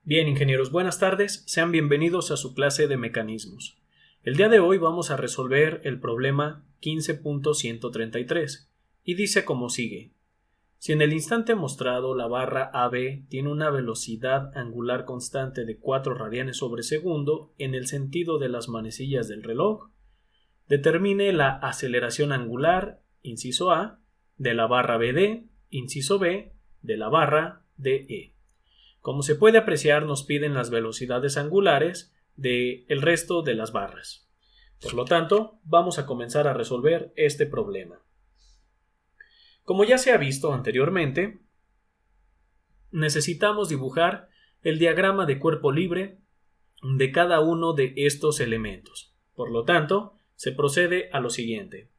Bien, ingenieros, buenas tardes. Sean bienvenidos a su clase de mecanismos. El día de hoy vamos a resolver el problema 15.133 y dice como sigue. Si en el instante mostrado la barra AB tiene una velocidad angular constante de 4 radianes sobre segundo en el sentido de las manecillas del reloj, determine la aceleración angular, inciso A, de la barra BD, inciso B, de la barra DE. Como se puede apreciar, nos piden las velocidades angulares del resto de las barras. Por lo tanto, vamos a comenzar a resolver este problema. Como ya se ha visto anteriormente, necesitamos dibujar el diagrama de cuerpo libre de cada uno de estos elementos. Por lo tanto, se procede a lo siguiente.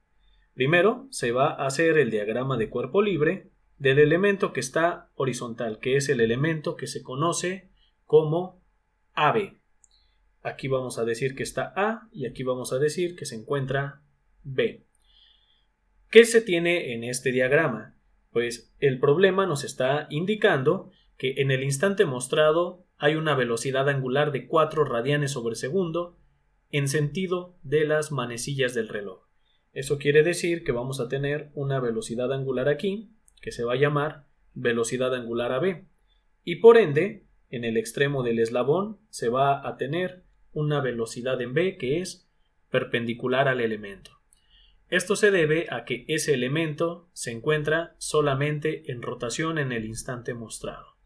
Primero, se va a hacer el diagrama de cuerpo libre del elemento que está horizontal, que es el elemento que se conoce como AB. Aquí vamos a decir que está A y aquí vamos a decir que se encuentra B. ¿Qué se tiene en este diagrama? Pues el problema nos está indicando que en el instante mostrado hay una velocidad angular de 4 radianes sobre segundo en sentido de las manecillas del reloj. Eso quiere decir que vamos a tener una velocidad angular aquí, que se va a llamar velocidad angular AB, y por ende, en el extremo del eslabón se va a tener una velocidad en B que es perpendicular al elemento. Esto se debe a que ese elemento se encuentra solamente en rotación en el instante mostrado.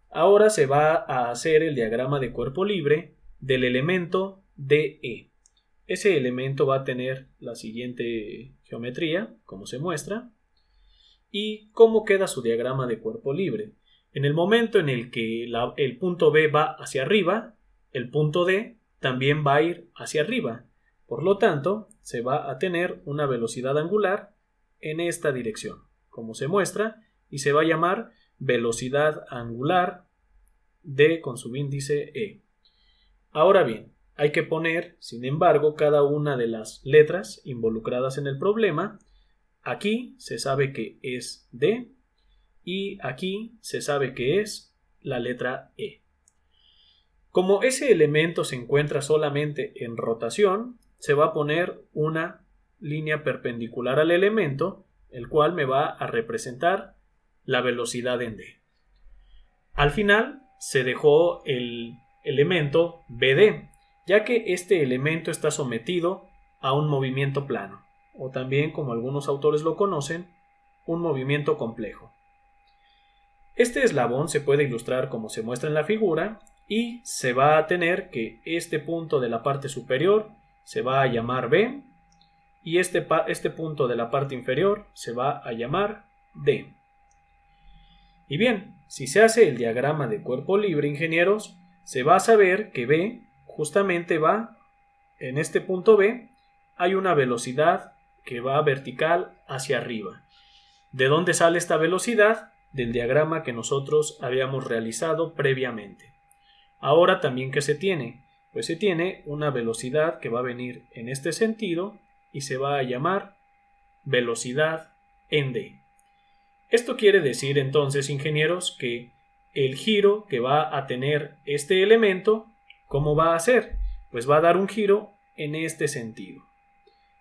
Ahora se va a hacer el diagrama de cuerpo libre del elemento DE. Ese elemento va a tener la siguiente geometría, como se muestra. ¿Y cómo queda su diagrama de cuerpo libre? En el momento en el que el punto B va hacia arriba, el punto D también va a ir hacia arriba. Por lo tanto, se va a tener una velocidad angular en esta dirección, como se muestra, y se va a llamar velocidad angular D con subíndice E. Ahora bien, hay que poner, sin embargo, cada una de las letras involucradas en el problema. Aquí se sabe que es D y aquí se sabe que es la letra E. Como ese elemento se encuentra solamente en rotación, se va a poner una línea perpendicular al elemento, el cual me va a representar la velocidad en D. Al final se dejó el elemento BD, ya que este elemento está sometido a un movimiento plano, o también, como algunos autores lo conocen, un movimiento complejo. Este eslabón se puede ilustrar como se muestra en la figura y se va a tener que este punto de la parte superior se va a llamar B y este punto de la parte inferior se va a llamar D. Y bien, si se hace el diagrama de cuerpo libre, ingenieros, se va a saber que B justamente va en este punto B, hay una velocidad que va vertical hacia arriba. ¿De dónde sale esta velocidad? Del diagrama que nosotros habíamos realizado previamente. Ahora también, ¿qué se tiene? Pues se tiene una velocidad que va a venir en este sentido y se va a llamar velocidad en D. Esto quiere decir entonces, ingenieros, que el giro que va a tener este elemento, ¿cómo va a ser? Pues va a dar un giro en este sentido.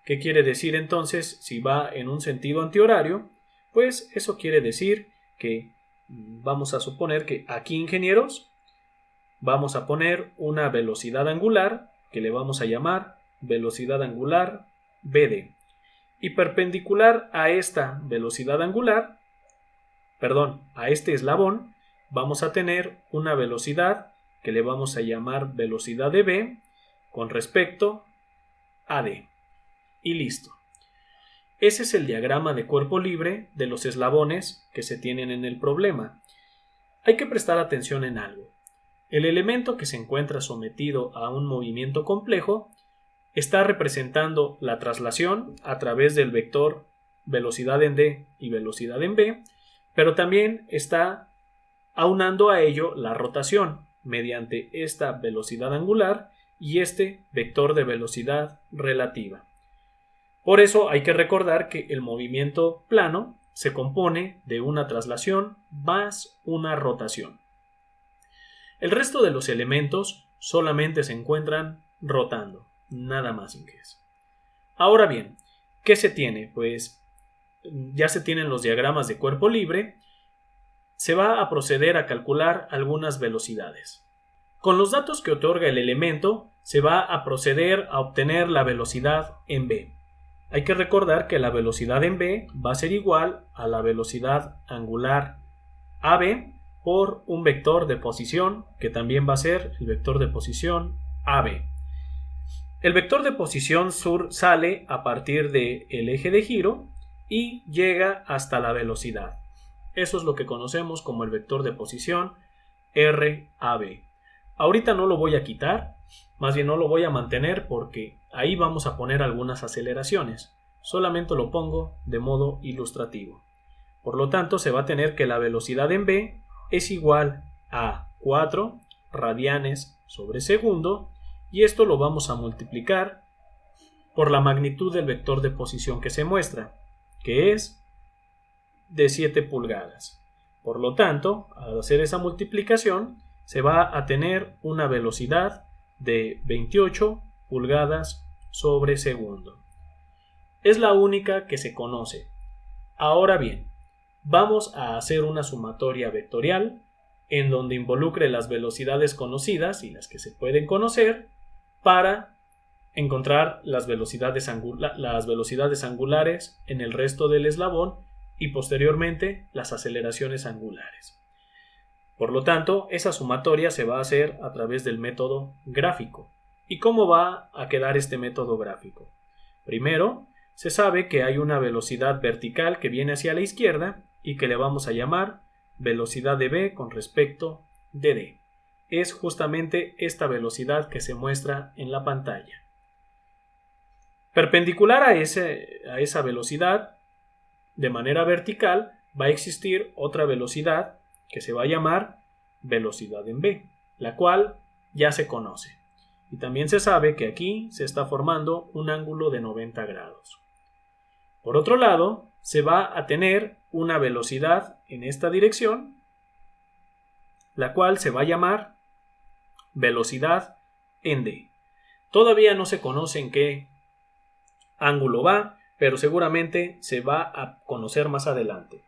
¿Qué quiere decir entonces si va en un sentido antihorario? Pues eso quiere decir que vamos a suponer que aquí, ingenieros, vamos a poner una velocidad angular que le vamos a llamar velocidad angular BD. Y perpendicular a esta velocidad angular, a este eslabón, vamos a tener una velocidad que le vamos a llamar velocidad de B con respecto a D. Y listo. Ese es el diagrama de cuerpo libre de los eslabones que se tienen en el problema. Hay que prestar atención en algo. El elemento que se encuentra sometido a un movimiento complejo está representando la traslación a través del vector velocidad en D y velocidad en B, pero también está aunando a ello la rotación mediante esta velocidad angular y este vector de velocidad relativa. Por eso hay que recordar que el movimiento plano se compone de una traslación más una rotación. El resto de los elementos solamente se encuentran rotando, nada más sin que es. Ahora bien, ¿qué se tiene? Pues ya se tienen los diagramas de cuerpo libre. Se va a proceder a calcular algunas velocidades. Con los datos que otorga el elemento, se va a proceder a obtener la velocidad en v. Hay que recordar que la velocidad en v va a ser igual a la velocidad angular AB por un vector de posición, que también va a ser el vector de posición AB. El vector de posición sale a partir del eje de giro y llega hasta la velocidad. Eso es lo que conocemos como el vector de posición RAB. Ahorita no lo voy a quitar, más bien no lo voy a mantener porque ahí vamos a poner algunas aceleraciones. Solamente lo pongo de modo ilustrativo. Por lo tanto, se va a tener que la velocidad en v es igual a 4 radianes sobre segundo, y esto lo vamos a multiplicar por la magnitud del vector de posición que se muestra, que es de 7 pulgadas. Por lo tanto, al hacer esa multiplicación, se va a tener una velocidad de 28 pulgadas sobre segundo. Es la única que se conoce. Ahora bien, vamos a hacer una sumatoria vectorial en donde involucre las velocidades conocidas y las que se pueden conocer para encontrar las velocidades angulares en el resto del eslabón y posteriormente las aceleraciones angulares. Por lo tanto, esa sumatoria se va a hacer a través del método gráfico. ¿Y cómo va a quedar este método gráfico? Primero, se sabe que hay una velocidad vertical que viene hacia la izquierda y que le vamos a llamar velocidad de v con respecto de d. Es justamente esta velocidad que se muestra en la pantalla. Perpendicular a esa velocidad, de manera vertical, va a existir otra velocidad que se va a llamar velocidad en v, la cual ya se conoce. Y también se sabe que aquí se está formando un ángulo de 90 grados. Por otro lado, se va a tener una velocidad en esta dirección, la cual se va a llamar velocidad en d. Todavía no se conoce en qué ángulo va, pero seguramente se va a conocer más adelante.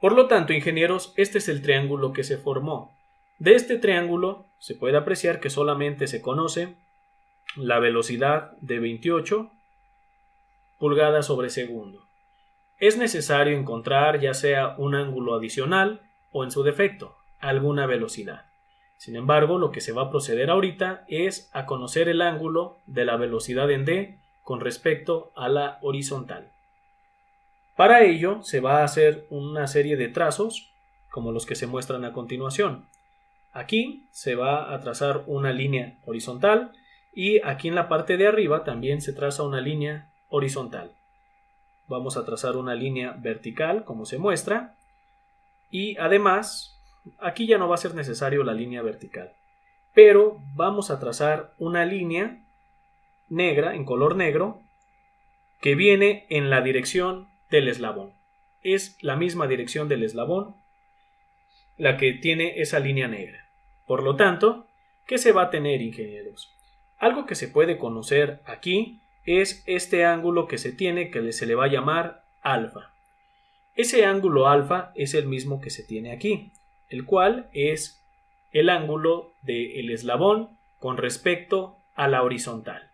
Por lo tanto, ingenieros, este es el triángulo que se formó. De este triángulo se puede apreciar que solamente se conoce la velocidad de 28 pulgadas sobre segundo. Es necesario encontrar ya sea un ángulo adicional o, en su defecto, alguna velocidad. Sin embargo, lo que se va a proceder ahorita es a conocer el ángulo de la velocidad en d con respecto a la horizontal. Para ello se va a hacer una serie de trazos como los que se muestran a continuación. Aquí se va a trazar una línea horizontal y aquí en la parte de arriba también se traza una línea horizontal. Vamos a trazar una línea vertical como se muestra y además aquí ya no va a ser necesario la línea vertical, pero vamos a trazar una línea negra en color negro que viene en la dirección del eslabón. Es la misma dirección del eslabón la que tiene esa línea negra. Por lo tanto, ¿qué se va a tener, ingenieros? Algo que se puede conocer aquí es este ángulo que se tiene, que se le va a llamar alfa. Ese ángulo alfa es el mismo que se tiene aquí, el cual es el ángulo del eslabón con respecto a la horizontal.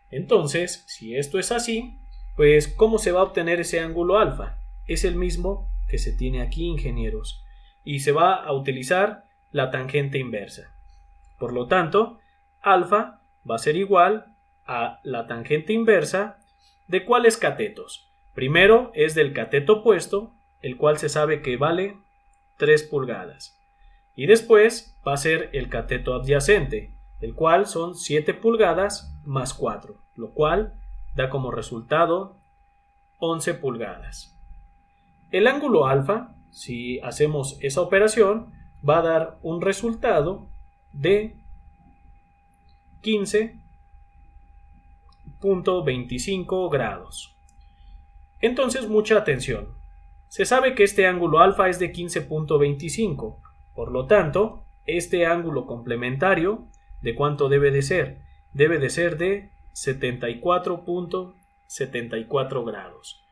Entonces, si esto es así, pues ¿cómo se va a obtener ese ángulo alfa? Es el mismo que se tiene aquí, ingenieros, y se va a utilizar la tangente inversa. Por lo tanto, alfa va a ser igual a la tangente inversa de ¿cuáles catetos? Primero es del cateto opuesto, el cual se sabe que vale 3 pulgadas. Y después va a ser el cateto adyacente, el cual son 7 pulgadas más 4, lo cual da como resultado 11 pulgadas. El ángulo alfa, si hacemos esa operación, va a dar un resultado de 15.25 grados. Entonces, mucha atención. Se sabe que este ángulo alfa es de 15.25, Por lo tanto, este ángulo complementario, ¿de cuánto debe de ser? Debe de ser de 74.74 grados.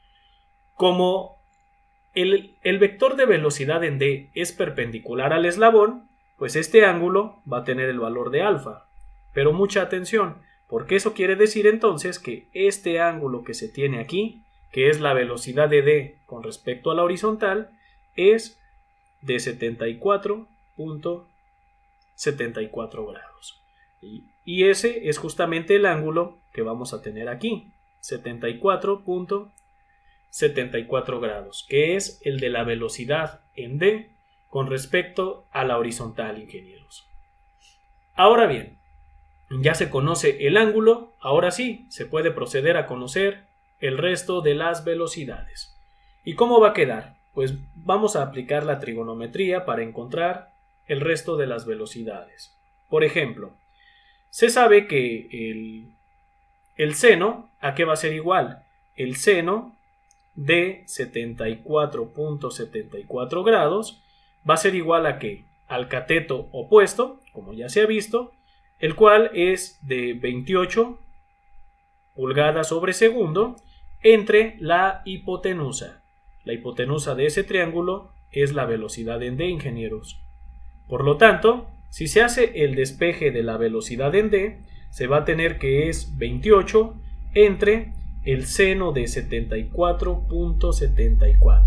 Como el vector de velocidad en D es perpendicular al eslabón, pues este ángulo va a tener el valor de alfa. Pero mucha atención, porque eso quiere decir entonces que este ángulo que se tiene aquí, que es la velocidad de D con respecto a la horizontal, es de 74.74 grados. Y ese es justamente el ángulo que vamos a tener aquí, 74.74 grados, que es el de la velocidad en D con respecto a la horizontal, ingenieros. Ahora bien, ya se conoce el ángulo, ahora sí, se puede proceder a conocer el resto de las velocidades. ¿Y cómo va a quedar? Pues vamos a aplicar la trigonometría para encontrar el resto de las velocidades. Por ejemplo, se sabe que el seno, ¿a qué va a ser igual? El seno de 74.74 grados va a ser igual a ¿qué? Al cateto opuesto, como ya se ha visto, el cual es de 28 pulgadas sobre segundo entre la hipotenusa. La hipotenusa de ese triángulo es la velocidad en D, ingenieros. Por lo tanto, si se hace el despeje de la velocidad en D, se va a tener que es 28 entre el seno de 74.74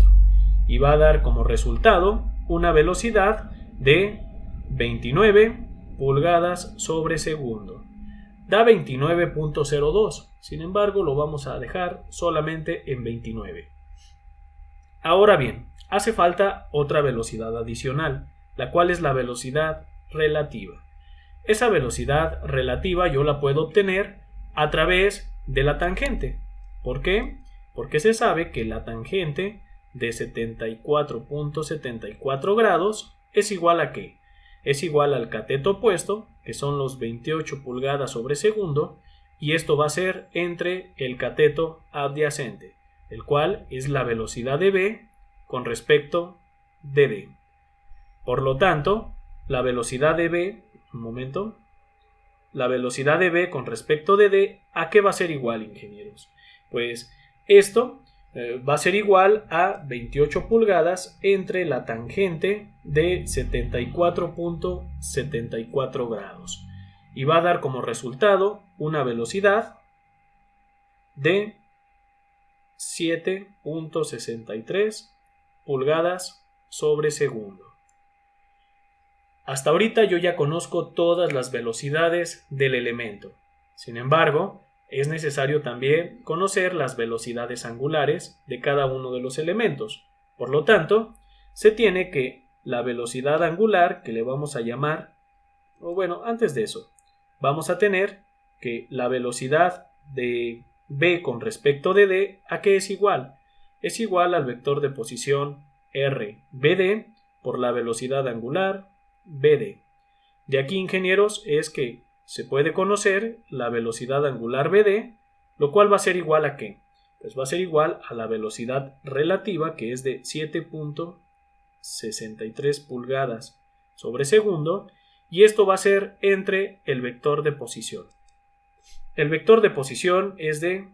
y va a dar como resultado una velocidad de 29 pulgadas sobre segundo. Da 29.02, sin embargo lo vamos a dejar solamente en 29. Ahora bien, hace falta otra velocidad adicional, la cual es la velocidad relativa. Esa velocidad relativa yo la puedo obtener a través de la tangente. ¿Por qué? Porque se sabe que la tangente de 74.74 grados es igual a ¿qué? Es igual al cateto opuesto, que son los 28 pulgadas sobre segundo, y esto va a ser entre el cateto adyacente, el cual es la velocidad de B con respecto de D. Por lo tanto, la velocidad de B, la velocidad de B con respecto de D, ¿a qué va a ser igual, ingenieros? Pues esto va a ser igual a 28 pulgadas entre la tangente de 74.74 grados y va a dar como resultado una velocidad de 7.63 pulgadas sobre segundo. Hasta ahorita yo ya conozco todas las velocidades del elemento. Sin embargo, es necesario también conocer las velocidades angulares de cada uno de los elementos. Por lo tanto, se tiene que la velocidad angular, que le vamos a llamar, o bueno, antes de eso, vamos a tener que la velocidad de B con respecto de D, ¿a qué es igual? Es igual al vector de posición RBD por la velocidad angular BD. De aquí, ingenieros, es que se puede conocer la velocidad angular BD, lo cual va a ser igual a ¿qué? Pues va a ser igual a la velocidad relativa, que es de 7.63 pulgadas sobre segundo, y esto va a ser entre el vector de posición. El vector de posición es de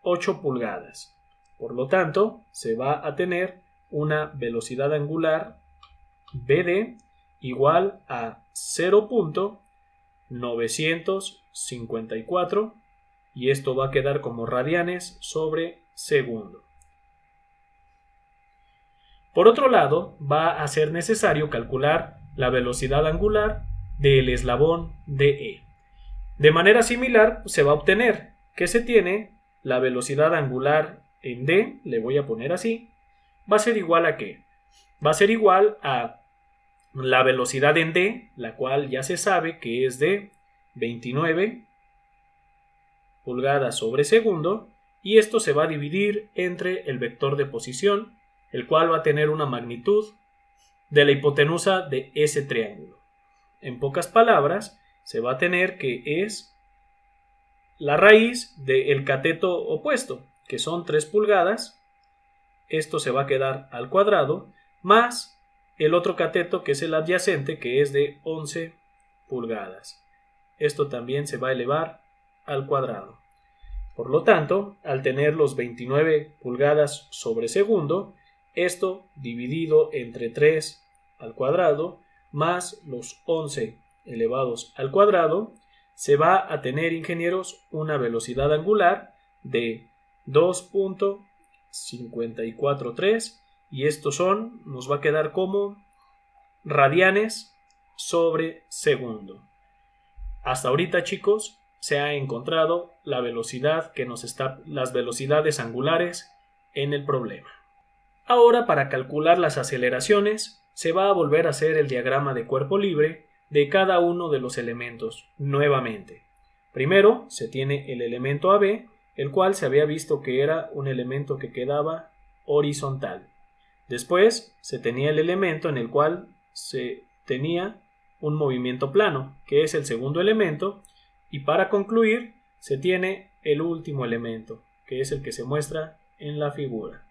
8 pulgadas. Por lo tanto, se va a tener una velocidad angular BD igual a 0.954 y esto va a quedar como radianes sobre segundo. Por otro lado, va a ser necesario calcular la velocidad angular del eslabón DE. De manera similar, se va a obtener que se tiene la velocidad angular en D, le voy a poner así, va a ser igual a ¿qué? Va a ser igual a la velocidad en D, la cual ya se sabe que es de 29 pulgadas sobre segundo, y esto se va a dividir entre el vector de posición, el cual va a tener una magnitud de la hipotenusa de ese triángulo. En pocas palabras, se va a tener que es la raíz del cateto opuesto, que son 3 pulgadas, esto se va a quedar al cuadrado, más el otro cateto que es el adyacente, que es de 11 pulgadas. Esto también se va a elevar al cuadrado. Por lo tanto, al tener los 29 pulgadas sobre segundo, esto dividido entre 3 al cuadrado más los 11 elevados al cuadrado, se va a tener, ingenieros, una velocidad angular de 2.543 y estos nos va a quedar como radianes sobre segundo. Hasta ahorita, chicos, se ha encontrado la velocidad las velocidades angulares en el problema. Ahora, para calcular las aceleraciones, se va a volver a hacer el diagrama de cuerpo libre de cada uno de los elementos nuevamente. Primero se tiene el elemento AB, el cual se había visto que era un elemento que quedaba horizontal. Después se tenía el elemento en el cual se tenía un movimiento plano, que es el segundo elemento, y para concluir se tiene el último elemento, que es el que se muestra en la figura.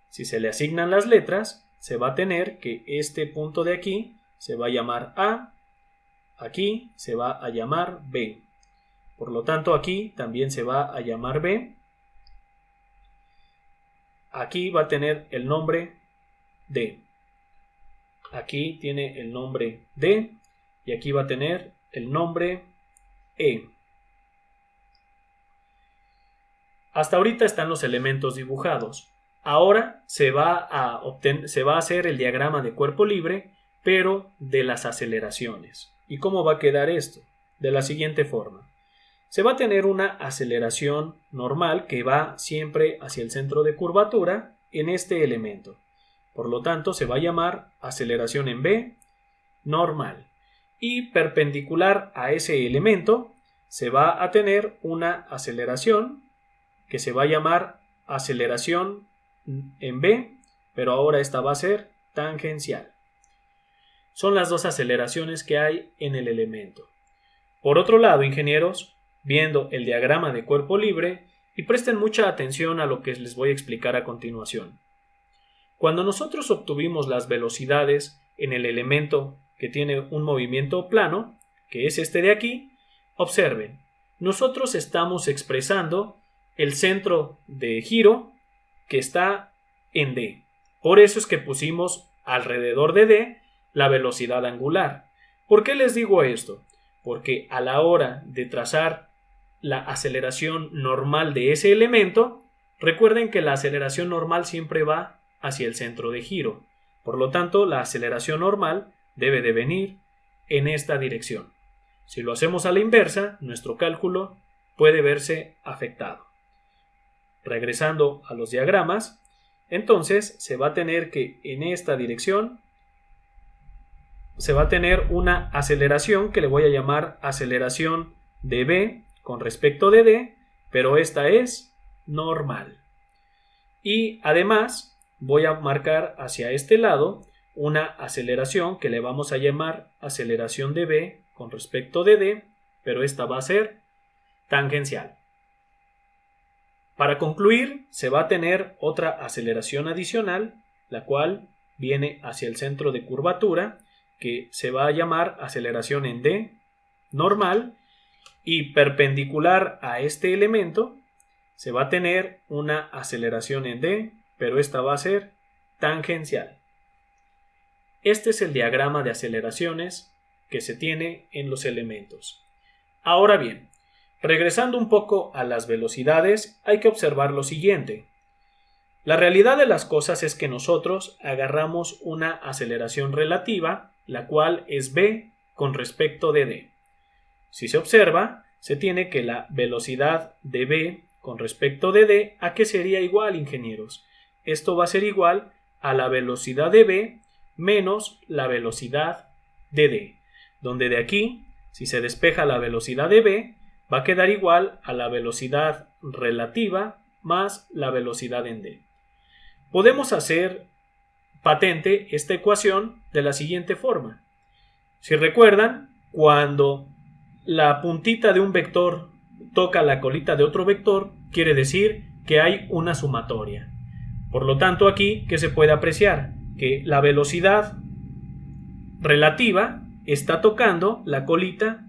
Si se le asignan las letras, se va a tener que este punto de aquí se va a llamar A, aquí se va a llamar B. Por lo tanto, aquí también se va a llamar B. Aquí va a tener el nombre D. Aquí tiene el nombre D y aquí va a tener el nombre E. Hasta ahorita están los elementos dibujados. Ahora se va a hacer el diagrama de cuerpo libre, pero de las aceleraciones. ¿Y cómo va a quedar esto? De la siguiente forma. Se va a tener una aceleración normal que va siempre hacia el centro de curvatura en este elemento. Por lo tanto, se va a llamar aceleración en B normal. Y perpendicular a ese elemento se va a tener una aceleración que se va a llamar aceleración en B, pero ahora esta va a ser tangencial. Son las dos aceleraciones que hay en el elemento. Por otro lado, ingenieros, viendo el diagrama de cuerpo libre, y presten mucha atención a lo que les voy a explicar a continuación. Cuando nosotros obtuvimos las velocidades en el elemento que tiene un movimiento plano, que es este de aquí, observen, nosotros estamos expresando el centro de giro que está en D. Por eso es que pusimos alrededor de D la velocidad angular. ¿Por qué les digo esto? Porque a la hora de trazar la aceleración normal de ese elemento, recuerden que la aceleración normal siempre va hacia el centro de giro. Por lo tanto, la aceleración normal debe de venir en esta dirección. Si lo hacemos a la inversa, nuestro cálculo puede verse afectado. Regresando a los diagramas, entonces se va a tener que en esta dirección se va a tener una aceleración que le voy a llamar aceleración de B con respecto de D, pero esta es normal. Y además voy a marcar hacia este lado una aceleración que le vamos a llamar aceleración de B con respecto de D, pero esta va a ser tangencial. Para concluir, se va a tener otra aceleración adicional, la cual viene hacia el centro de curvatura, que se va a llamar aceleración en D normal, y perpendicular a este elemento se va a tener una aceleración en D, pero esta va a ser tangencial. Este es el diagrama de aceleraciones que se tiene en los elementos. Ahora bien, regresando un poco a las velocidades, hay que observar lo siguiente. La realidad de las cosas es que nosotros agarramos una aceleración relativa, la cual es B con respecto de D. Si se observa, se tiene que la velocidad de B con respecto de D, ¿a qué sería igual, ingenieros? Esto va a ser igual a la velocidad de B menos la velocidad de D, donde de aquí, si se despeja la velocidad de B, va a quedar igual a la velocidad relativa más la velocidad en D. Podemos hacer patente esta ecuación de la siguiente forma. Si recuerdan, cuando la puntita de un vector toca la colita de otro vector, quiere decir que hay una sumatoria. Por lo tanto, aquí, ¿qué se puede apreciar? que la velocidad relativa está tocando la colita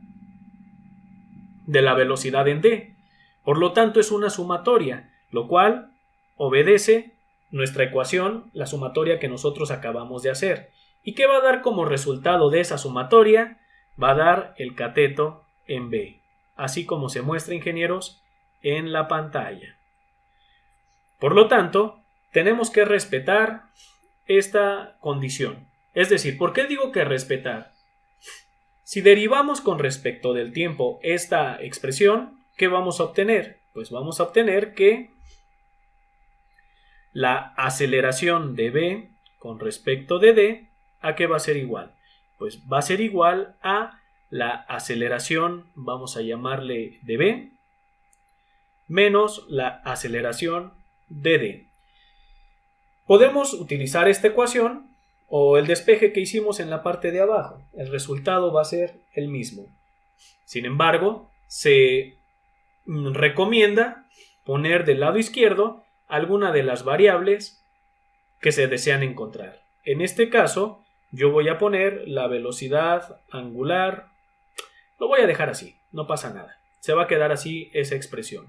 de la velocidad en d. Por lo tanto, es una sumatoria, lo cual obedece nuestra ecuación, la sumatoria que nosotros acabamos de hacer. ¿Y qué va a dar como resultado de esa sumatoria? Va a dar el cateto en B, así como se muestra, ingenieros, en la pantalla. Por lo tanto, tenemos que respetar esta condición. Es decir, ¿por qué digo que respetar? Si derivamos con respecto del tiempo esta expresión, ¿qué vamos a obtener? Pues vamos a obtener que la aceleración de B con respecto de D, ¿a qué va a ser igual? Pues va a ser igual a la aceleración, vamos a llamarle de B, menos la aceleración de D. Podemos utilizar esta ecuación o el despeje que hicimos en la parte de abajo. El resultado va a ser el mismo. Sin embargo, se recomienda poner del lado izquierdo alguna de las variables que se desean encontrar. En este caso, yo voy a poner la velocidad angular. Lo voy a dejar así, no pasa nada. Se va a quedar así esa expresión.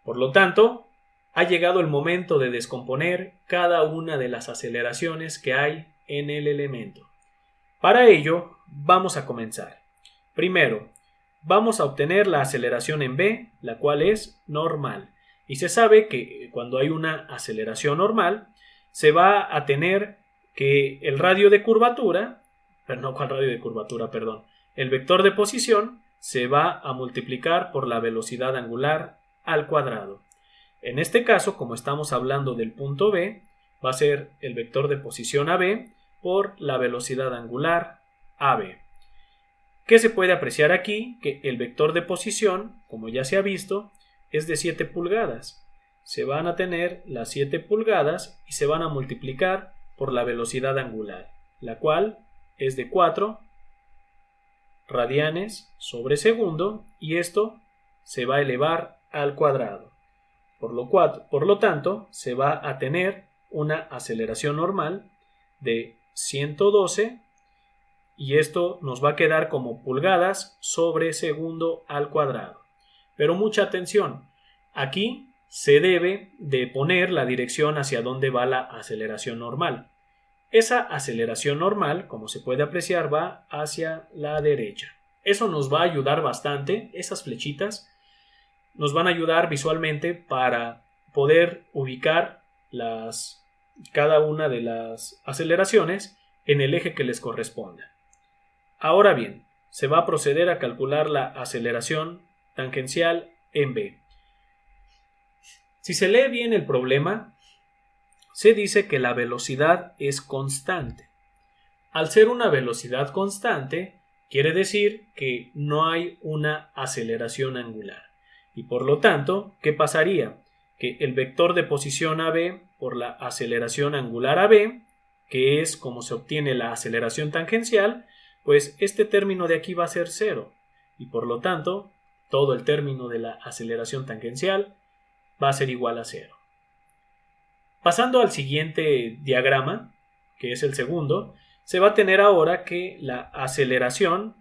Por lo tanto, ha llegado el momento de descomponer cada una de las aceleraciones que hay en el elemento. Para ello, vamos a comenzar. Primero, vamos a obtener la aceleración en B, la cual es normal. Y se sabe que cuando hay una aceleración normal, se va a tener que el radio de curvatura, el vector de posición se va a multiplicar por la velocidad angular al cuadrado. En este caso, como estamos hablando del punto B, va a ser el vector de posición AB por la velocidad angular AB. ¿Qué se puede apreciar aquí? Que el vector de posición, como ya se ha visto, es de 7 pulgadas. Se van a tener las 7 pulgadas y se van a multiplicar por la velocidad angular, la cual es de 4 radianes sobre segundo, y esto se va a elevar al cuadrado. Por lo tanto, se va a tener una aceleración normal de 112 y esto nos va a quedar como pulgadas sobre segundo al cuadrado. Pero mucha atención, aquí se debe de poner la dirección hacia donde va la aceleración normal. Esa aceleración normal, como se puede apreciar, va hacia la derecha. Eso nos va a ayudar bastante, esas flechitas nos van a ayudar visualmente para poder ubicar cada una de las aceleraciones en el eje que les corresponda. Ahora bien, se va a proceder a calcular la aceleración tangencial en B. Si se lee bien el problema, se dice que la velocidad es constante. Al ser una velocidad constante, quiere decir que no hay una aceleración angular. Y por lo tanto, ¿qué pasaría? Que el vector de posición AB por la aceleración angular AB, que es como se obtiene la aceleración tangencial, pues este término de aquí va a ser 0. Y por lo tanto, todo el término de la aceleración tangencial va a ser igual a 0. Pasando al siguiente diagrama, que es el segundo, se va a tener ahora que la aceleración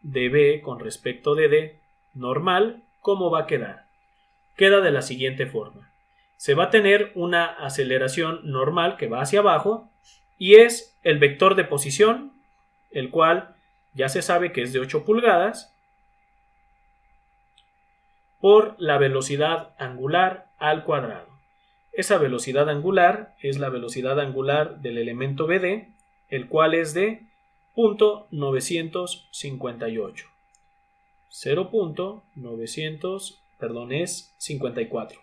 de B con respecto de D normal, ¿cómo va a quedar? Queda de la siguiente forma. Se va a tener una aceleración normal que va hacia abajo y es el vector de posición, el cual ya se sabe que es de 8 pulgadas, por la velocidad angular al cuadrado. Esa velocidad angular es la velocidad angular del elemento BD, el cual es de 0.958. 0.900, es 54.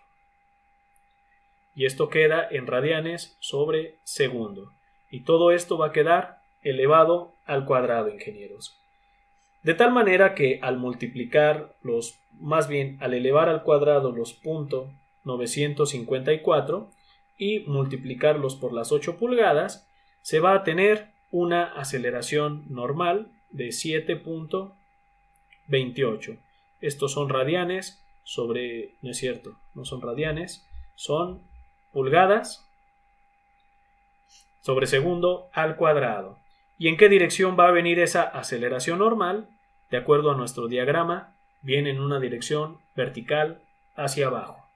Y esto queda en radianes sobre segundo. Y todo esto va a quedar elevado al cuadrado, ingenieros. De tal manera que al multiplicar al elevar al cuadrado los 0.954 y multiplicarlos por las 8 pulgadas, se va a tener una aceleración normal de 7.28. Estos son radianes sobre... No es cierto, no son radianes, son pulgadas sobre segundo al cuadrado. ¿Y en qué dirección va a venir esa aceleración normal? De acuerdo a nuestro diagrama, viene en una dirección vertical hacia abajo.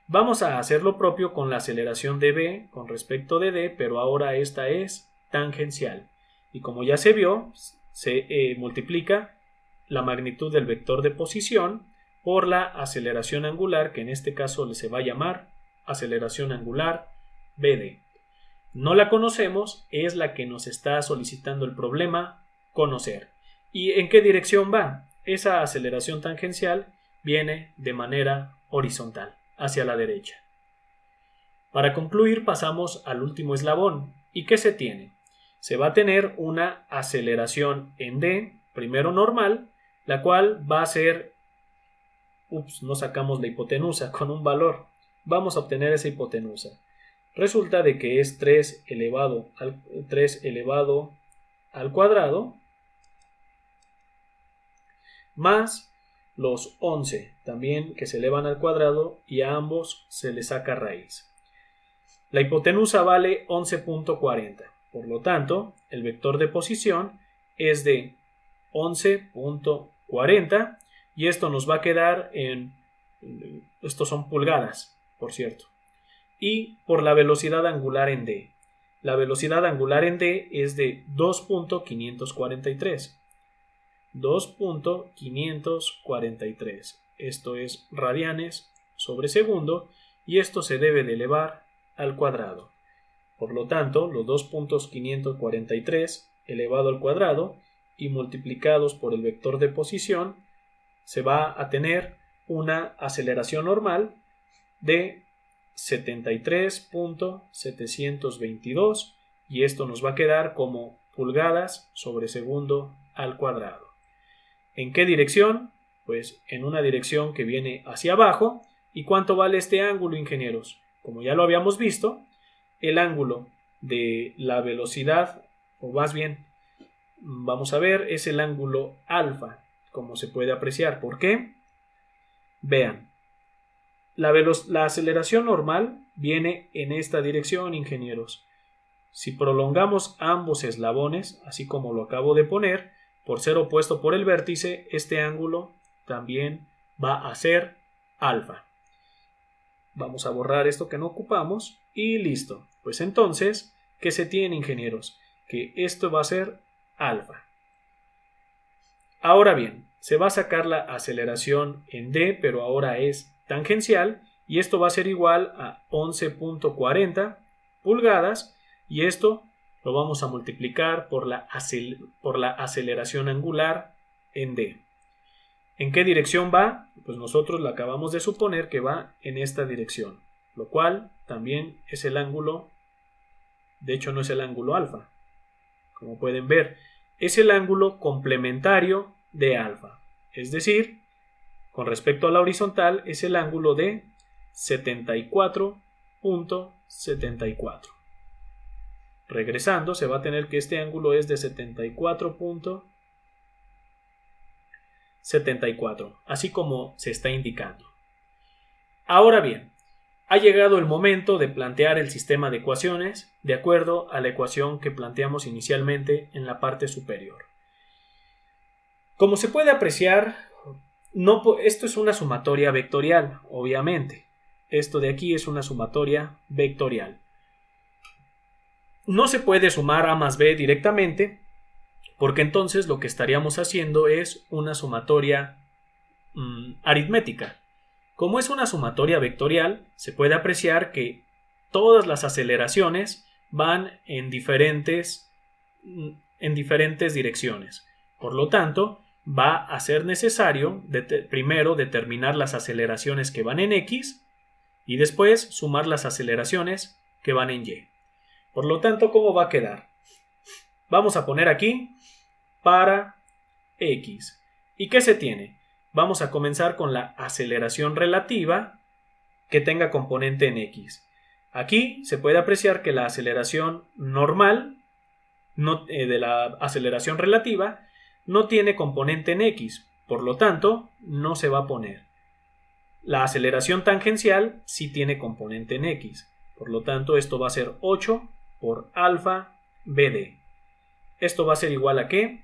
Vamos a hacer lo propio con la aceleración de b con respecto de d, pero ahora esta es tangencial. Y como ya se vio, se multiplica la magnitud del vector de posición por la aceleración angular, que en este caso se va a llamar aceleración angular BD. No la conocemos, es la que nos está solicitando el problema conocer. ¿Y en qué dirección va? Esa aceleración tangencial viene de manera horizontal, hacia la derecha. Para concluir, pasamos al último eslabón. ¿Y qué se tiene? Se va a tener una aceleración en D, primero normal, la cual va a ser, no sacamos la hipotenusa con un valor, vamos a obtener esa hipotenusa. Resulta de que es 3 elevado al cuadrado más los 11 también que se elevan al cuadrado y a ambos se les saca raíz. La hipotenusa vale 11.40, por lo tanto el vector de posición es de 11.40 y esto nos va a quedar estos son pulgadas, por cierto, y por la velocidad angular en D. La velocidad angular en D es de 2.543. 2.543. Esto es radianes sobre segundo y esto se debe de elevar al cuadrado. Por lo tanto, los 2.543 elevado al cuadrado y multiplicados por el vector de posición se va a tener una aceleración normal de 73.722 y esto nos va a quedar como pulgadas sobre segundo al cuadrado. ¿En qué dirección? Pues en una dirección que viene hacia abajo. ¿Y cuánto vale este ángulo, ingenieros? Como ya lo habíamos visto, el ángulo de la velocidad, o más bien, vamos a ver, es el ángulo alfa, como se puede apreciar. ¿Por qué? Vean, la aceleración normal viene en esta dirección, ingenieros. Si prolongamos ambos eslabones, así como lo acabo de poner, por ser opuesto por el vértice, este ángulo también va a ser alfa. Vamos a borrar esto que no ocupamos y listo. Pues entonces, ¿qué se tiene, ingenieros? Que esto va a ser alfa. Ahora bien, se va a sacar la aceleración en D, pero ahora es tangencial y esto va a ser igual a 11.40 pulgadas y esto lo vamos a multiplicar por la aceleración angular en D. ¿En qué dirección va? Pues nosotros la acabamos de suponer que va en esta dirección, lo cual también es el ángulo, de hecho no es el ángulo alfa, como pueden ver, es el ángulo complementario de alfa, es decir, con respecto a la horizontal es el ángulo de 74.74. Regresando, se va a tener que este ángulo es de 74.74, así como se está indicando. Ahora bien, ha llegado el momento de plantear el sistema de ecuaciones de acuerdo a la ecuación que planteamos inicialmente en la parte superior. Como se puede apreciar, esto es una sumatoria vectorial, obviamente. Esto de aquí es una sumatoria vectorial. No se puede sumar A más B directamente, porque entonces lo que estaríamos haciendo es una sumatoria aritmética. Como es una sumatoria vectorial, se puede apreciar que todas las aceleraciones van en diferentes direcciones. Por lo tanto, va a ser necesario primero determinar las aceleraciones que van en X y después sumar las aceleraciones que van en Y. Por lo tanto, ¿cómo va a quedar? Vamos a poner aquí para X. ¿Y qué se tiene? Vamos a comenzar con la aceleración relativa que tenga componente en X. Aquí se puede apreciar que la aceleración normal de la aceleración relativa no tiene componente en X, por lo tanto no se va a poner. La aceleración tangencial sí tiene componente en X, por lo tanto esto va a ser 8 por alfa BD. Esto va a ser igual a ¿qué?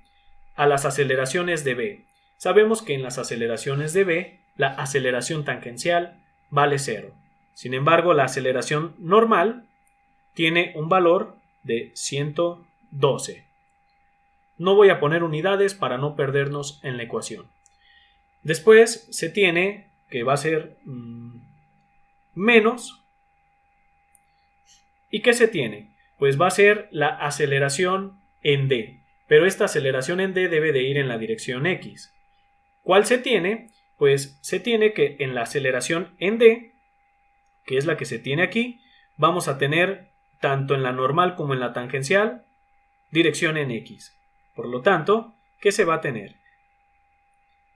A las aceleraciones de B. Sabemos que en las aceleraciones de B, la aceleración tangencial vale 0. Sin embargo, la aceleración normal tiene un valor de 112. No voy a poner unidades para no perdernos en la ecuación. Después se tiene que va a ser menos. ¿Y qué se tiene? Pues va a ser la aceleración en D. Pero esta aceleración en D debe de ir en la dirección X. ¿Cuál se tiene? Pues se tiene que en la aceleración en D, que es la que se tiene aquí, vamos a tener tanto en la normal como en la tangencial dirección en X. Por lo tanto, ¿qué se va a tener?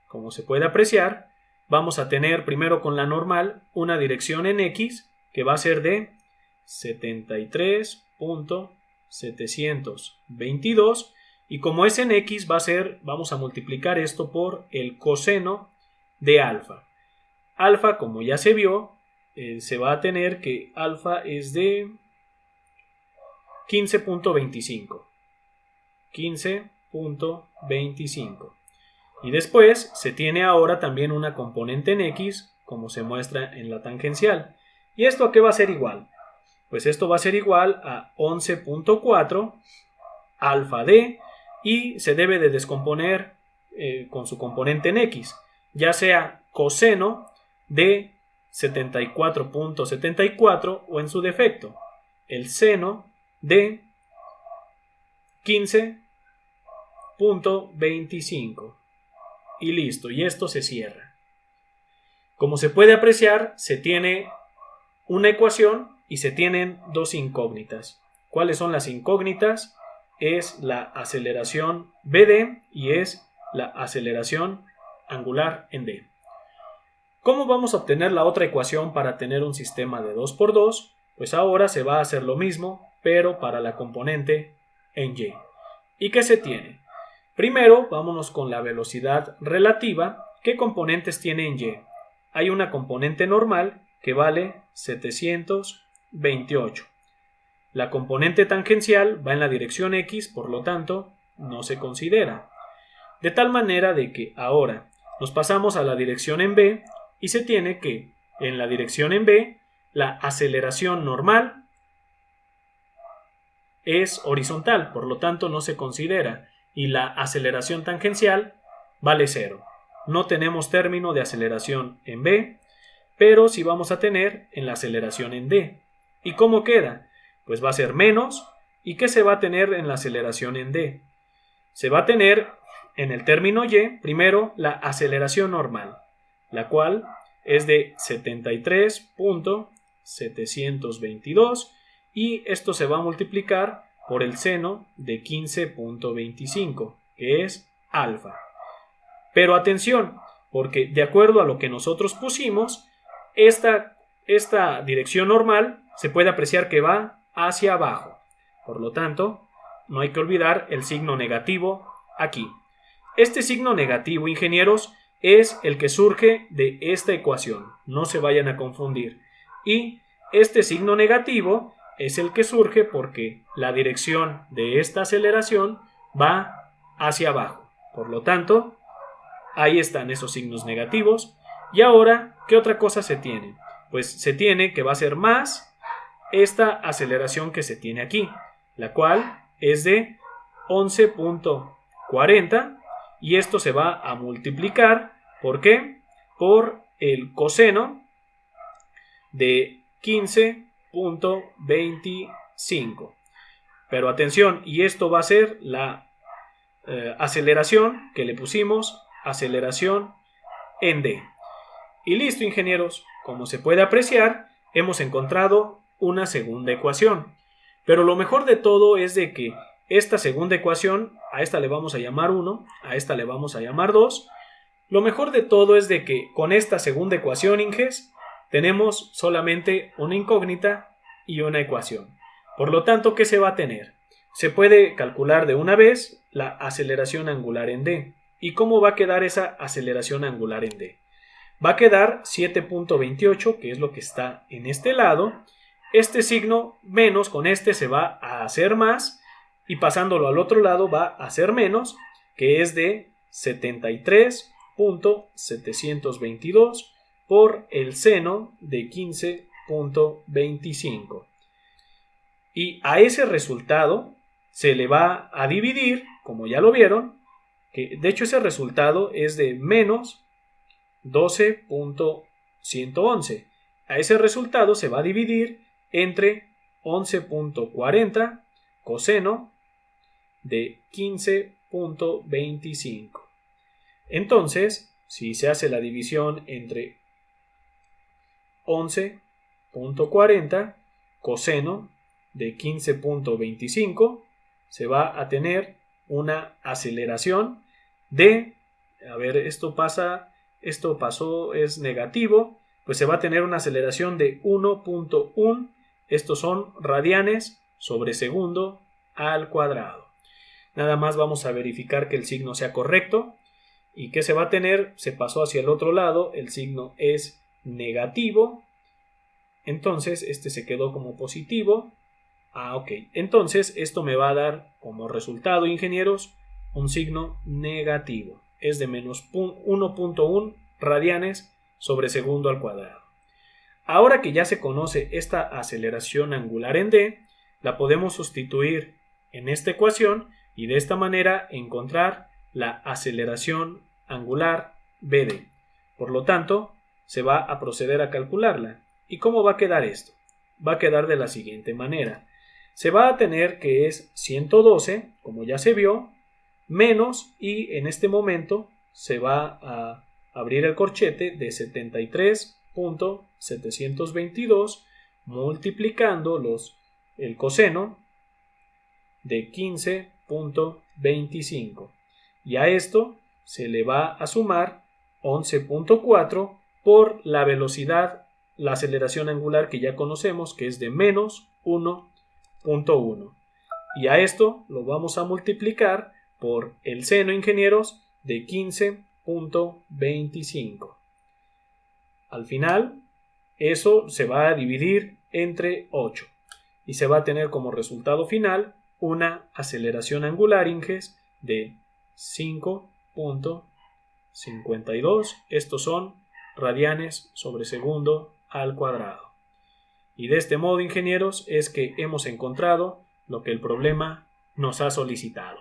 Como se puede apreciar, vamos a tener primero con la normal una dirección en X que va a ser de 73.722 y como es en X va a ser, vamos a multiplicar esto por el coseno de alfa. Alfa, como ya se vio, se va a tener que alfa es de 15.25. 15.25. Y después se tiene ahora también una componente en X, como se muestra en la tangencial. ¿Y esto a qué va a ser igual? Pues esto va a ser igual a 11.4 alfa D y se debe de descomponer con su componente en X, ya sea coseno de 74.74 o en su defecto el seno de 15.25 y listo, y esto se cierra. Como se puede apreciar, se tiene una ecuación y se tienen dos incógnitas. ¿Cuáles son las incógnitas? Es la aceleración BD y es la aceleración angular en D. ¿Cómo vamos a obtener la otra ecuación para tener un sistema de 2×2? Pues ahora se va a hacer lo mismo, pero para la componente en Y. ¿Y qué se tiene? Primero, vámonos con la velocidad relativa. ¿Qué componentes tiene en Y? Hay una componente normal que vale 728. La componente tangencial va en la dirección X, por lo tanto, no se considera. De tal manera de que ahora nos pasamos a la dirección en B y se tiene que en la dirección en B la aceleración normal es horizontal, por lo tanto no se considera, y la aceleración tangencial vale 0. No tenemos término de aceleración en B, pero sí vamos a tener en la aceleración en D. ¿Y cómo queda? Pues va a ser menos. ¿Y qué se va a tener en la aceleración en D? Se va a tener en el término Y, primero, la aceleración normal, la cual es de 73.722 y esto se va a multiplicar por el seno de 15.25, que es alfa. Pero atención, porque de acuerdo a lo que nosotros pusimos, esta dirección normal se puede apreciar que va hacia abajo. Por lo tanto, no hay que olvidar el signo negativo aquí. Este signo negativo, ingenieros, es el que surge de esta ecuación. No se vayan a confundir. Y este signo negativo es el que surge porque la dirección de esta aceleración va hacia abajo. Por lo tanto, ahí están esos signos negativos. Y ahora, ¿qué otra cosa se tiene? Pues se tiene que va a ser más esta aceleración que se tiene aquí, la cual es de 11.40 y esto se va a multiplicar, ¿por qué? Por el coseno de 15.25. Pero atención, y esto va a ser la aceleración que le pusimos, aceleración en D. Y listo, ingenieros, como se puede apreciar, hemos encontrado una segunda ecuación. Pero lo mejor de todo es de que esta segunda ecuación, a esta le vamos a llamar 1, a esta le vamos a llamar 2. Lo mejor de todo es de que con esta segunda ecuación, Inges, tenemos solamente una incógnita y una ecuación. Por lo tanto, ¿qué se va a tener? Se puede calcular de una vez la aceleración angular en D. ¿Y cómo va a quedar esa aceleración angular en D? Va a quedar 7.28, que es lo que está en este lado, este signo menos con este se va a hacer más y pasándolo al otro lado va a ser menos, que es de 73.722 por el seno de 15.25. Y a ese resultado se le va a dividir, como ya lo vieron, que de hecho ese resultado es de menos 12.111. A ese resultado se va a dividir entre 11.40 coseno de 15.25. Entonces, si se hace la división entre 11.40 coseno de 15.25, se va a tener una aceleración de, a ver, esto pasó, es negativo, pues se va a tener una aceleración de 1.1, estos son radianes sobre segundo al cuadrado. Nada más vamos a verificar que el signo sea correcto. ¿Y qué se va a tener? Se pasó hacia el otro lado, el signo es negativo, entonces este se quedó como positivo. Ok, entonces esto me va a dar como resultado, ingenieros, un signo negativo, es de menos 1.1 radianes sobre segundo al cuadrado. Ahora que ya se conoce esta aceleración angular en D, la podemos sustituir en esta ecuación y de esta manera encontrar la aceleración angular BD. Por lo tanto, se va a proceder a calcularla. ¿Y cómo va a quedar esto? Va a quedar de la siguiente manera. Se va a tener que es 112, como ya se vio, menos, y en este momento se va a abrir el corchete de 73.722 multiplicando el coseno de 15.25. Y a esto se le va a sumar 11.4 por la velocidad, la aceleración angular que ya conocemos, que es de menos 1.1. Y a esto lo vamos a multiplicar por el seno, ingenieros, de 15.25. Al final, eso se va a dividir entre 8 y se va a tener como resultado final una aceleración angular, Inges, de 5.52. Estos son radianes sobre segundo al cuadrado. Y de este modo, ingenieros, es que hemos encontrado lo que el problema nos ha solicitado.